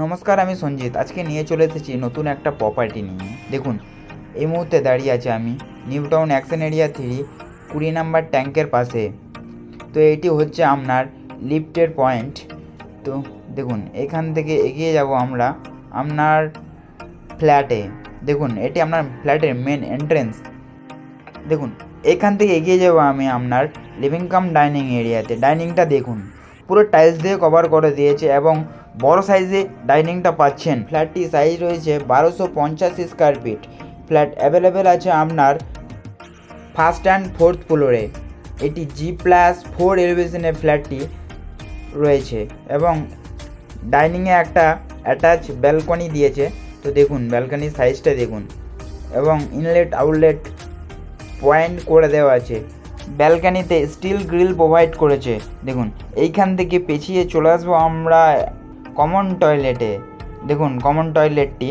নমস্কার, আমি সঞ্জিত। আজকে নিয়ে চলে এসেছি নতুন একটা প্রপার্টি নিয়ে। দেখুন, এই মুহূর্তে দাঁড়িয়ে আছি আমি new town action area 3 20 number ট্যাঙ্কের পাশে। তো এটি হচ্ছে আপনার লিফটের পয়েন্ট। তো দেখুন, এখান থেকে এগিয়ে যাব আমরা আপনার ফ্ল্যাটে। দেখুন, এটি আপনার ফ্ল্যাটের মেন এন্ট্রেন্স। দেখুন, এখান থেকে এগিয়ে যাব আমি আপনার লিভিং কাম ডাইনিং এরিয়াতে। ডাইনিংটা দেখুন, পুরো টাইলস দিয়ে কভার করে দিয়েছে এবং বড় সাইজে ডাইনিংটা পাচ্ছেন। ফ্ল্যাটটি সাইজ রয়েছে 1250 স্কোয়ার ফিট। ফ্ল্যাট অ্যাভেলেবেল আছে আপনার ফার্স্ট অ্যান্ড ফোর্থ ফ্লোরে। এটি G+4 এলিভেশনে ফ্ল্যাটটি রয়েছে এবং ডাইনিংয়ে একটা অ্যাটাচ ব্যালকনি দিয়েছে। তো দেখুন, ব্যালকনির সাইজটা দেখুন এবং ইনলেট আউটলেট পয়েন্ট করে দেওয়া আছে। ব্যালকনিতে স্টিল গ্রিল প্রোভাইড করেছে। দেখুন, এইখান থেকে পেছিয়ে চলে আসবো আমরা কমন টয়লেটে। দেখুন, কমন টয়লেটটি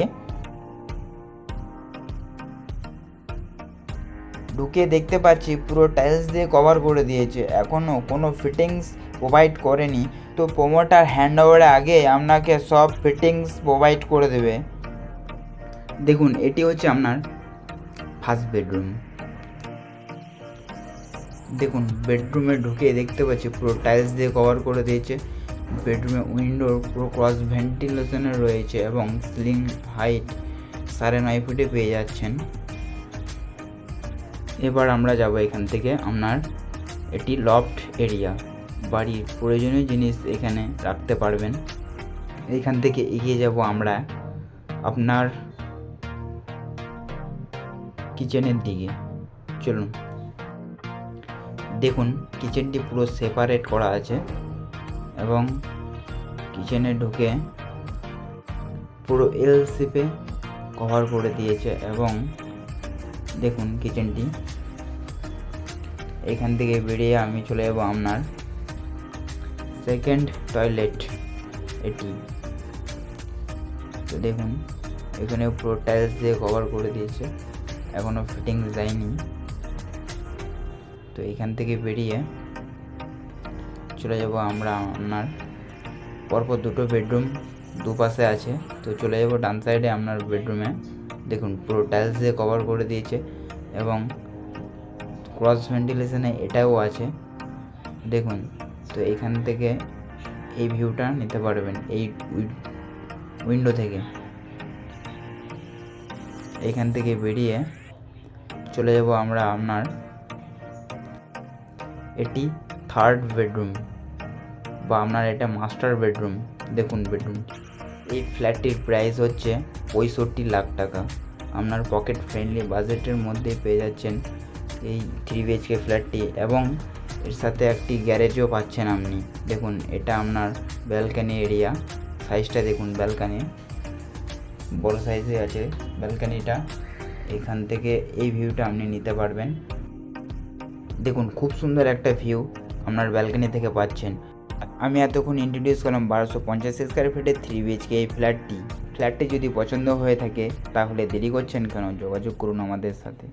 ঢুকে দেখতে পাচ্ছি পুরো টাইলস দিয়ে কভার করে দিয়েছে, এখনও কোনো ফিটিংস প্রোভাইড করেনি। তো প্রোমোটার হ্যান্ড ওভারের আগে আপনাকে সব ফিটিংস প্রোভাইড করে দেবে। দেখুন, এটি হচ্ছে আপনার ফার্স্ট বেডরুম। দেখুন, বেডরুমে ঢুকে দেখতে পাচ্ছি পুরো টাইলস দিয়ে কভার করে দিয়েছে। বেডরুমে উইন্ডোর পুরো ক্রস ভেন্টিলেশনে রয়েছে এবং সিলিং হাইট 9.5 ফিটে পেয়ে যাচ্ছেন। এবার আমরা যাব এখান থেকে আপনার এটি লফট এরিয়া। বাড়ির প্রয়োজনীয় জিনিস এখানে রাখতে পারবেন। এখান থেকে এগিয়ে যাব আমরা আপনার কিচেনের দিকে। চলুন, দেখুন, কিচেনটি পুরো সেপারেট করা আছে এবং কিচেনে ঢুকে পুরো এল শেপে কভার করে দিয়েছে এবং দেখুন কিচেনটি। এখান থেকে বেরিয়ে আমি চলে যাব আপনার সেকেন্ড টয়লেট এটি। তো দেখুন, এখানে পুরো টাইলস দিয়ে কভার করে দিয়েছে, এখনও ফিটিংস যায়নি। তো এখান থেকে বেরিয়ে চলে যাব আমরা আপনার পরপর দুটো বেডরুম দুপাশে আছে। তো চলে যাব ডান সাইডে আপনার বেডরুমে। দেখুন, পুরো টাইলস দিয়ে কভার করে দিয়েছে এবং ক্রস ভেন্টিলেশনে এটাও আছে। দেখুন, তো এখান থেকে এই ভিউটা নিতে পারবেন এই উইন্ডো থেকে। এখান থেকে বেরিয়ে চলে যাব আমরা আপনার এটি থার্ড বেডরুম বা আপনার এটা মাস্টার বেডরুম। দেখুন, বেডরুম এই ফ্ল্যাটটির প্রাইস হচ্ছে 65 লাখ টাকা। আপনার পকেট ফ্রেন্ডলি বাজেটের মধ্যেই পেয়ে যাচ্ছেন এই 3 BHK ফ্ল্যাটটি এবং এর সাথে একটি গ্যারেজও পাচ্ছেন আপনি। দেখুন, এটা আপনার ব্যালকানি এরিয়া। সাইজটা দেখুন, ব্যালকানি বড় সাইজে আছে ব্যালকানিটা। এখান থেকে এই ভিউটা আপনি নিতে পারবেন। দেখুন, খুব সুন্দর একটা ভিউ আপনার ব্যালকনি থেকে পাচ্ছেন। আমি এতক্ষণ ইন্ট্রোডিউস করলাম 1250 স্কোয়ার ফিটের 3 BHK এই ফ্ল্যাটটি যদি পছন্দ হয়ে থাকে তাহলে দেরি করছেন কেন? যোগাযোগ করুন আমাদের সাথে।